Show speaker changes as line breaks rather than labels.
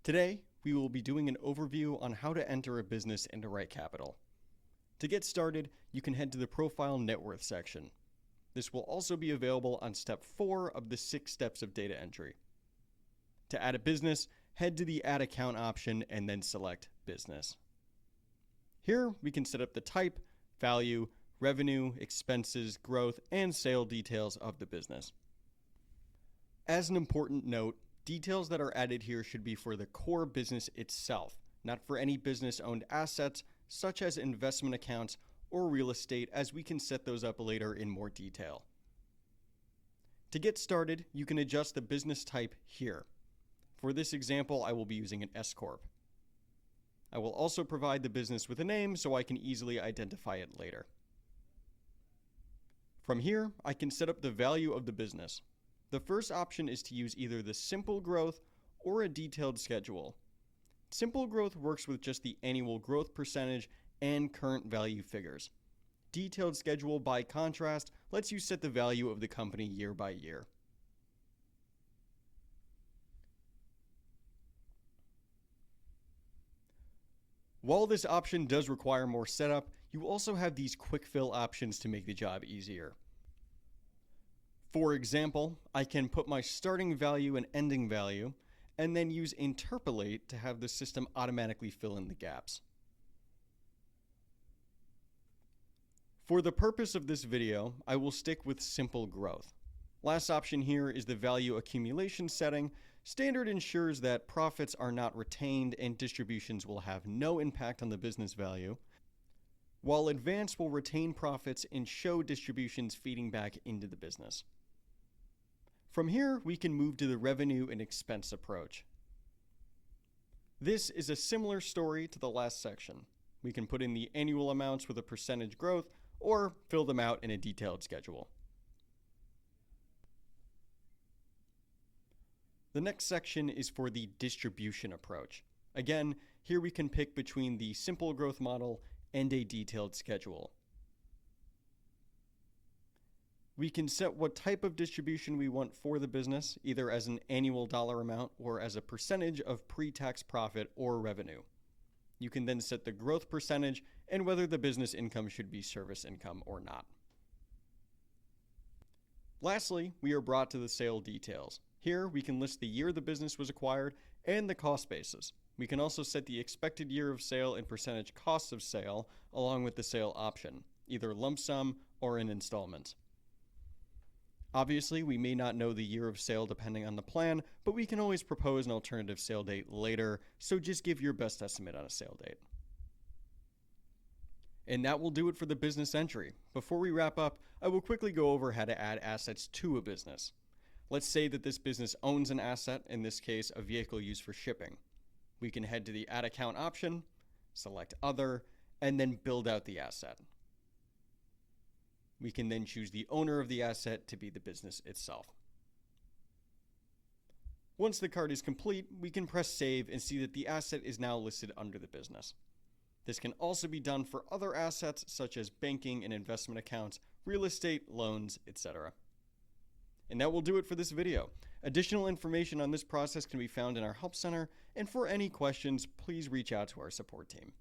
Today, we will be doing an overview on how to enter a business into RightCapital. To get started, you can head to the Profile Net Worth section. This will also be available on step 4 of the 6 steps of data entry. To add a business, head to the Add Account option and then select Business. Here, we can set up the type, value, revenue, expenses, growth, and sale details of the business. As an important note, details that are added here should be for the core business itself, not for any business-owned assets such as investment accounts or real estate, as we can set those up later in more detail. To get started, you can adjust the business type here. For this example, I will be using an S-Corp. I will also provide the business with a name so I can easily identify it later. From here, I can set up the value of the business. The first option is to use either the simple growth or a detailed schedule. Simple growth works with just the annual growth percentage and current value figures. Detailed schedule, by contrast, lets you set the value of the company year by year. While this option does require more setup, you also have these quick fill options to make the job easier. For example, I can put my starting value and ending value, and then use Interpolate to have the system automatically fill in the gaps. For the purpose of this video, I will stick with simple growth. Last option here is the value accumulation setting. Standard ensures that profits are not retained and distributions will have no impact on the business value, while advanced will retain profits and show distributions feeding back into the business. From here, we can move to the revenue and expense approach. This is a similar story to the last section. We can put in the annual amounts with a percentage growth or fill them out in a detailed schedule. The next section is for the distribution approach. Again, here we can pick between the simple growth model and a detailed schedule. We can set what type of distribution we want for the business, either as an annual dollar amount or as a percentage of pre-tax profit or revenue. You can then set the growth percentage and whether the business income should be service income or not. Lastly, we are brought to the sale details. Here, we can list the year the business was acquired and the cost basis. We can also set the expected year of sale and percentage costs of sale along with the sale option, either lump sum or in installments. Obviously, we may not know the year of sale depending on the plan, but we can always propose an alternative sale date later, so just give your best estimate on a sale date. And that will do it for the business entry. Before we wrap up, I will quickly go over how to add assets to a business. Let's say that this business owns an asset, in this case, a vehicle used for shipping. We can head to the Add Account option, select Other, and then build out the asset. We can then choose the owner of the asset to be the business itself. Once the card is complete, we can press Save and see that the asset is now listed under the business. This can also be done for other assets such as banking and investment accounts, real estate, loans, etc. And that will do it for this video. Additional information on this process can be found in our Help Center, and for any questions, please reach out to our support team.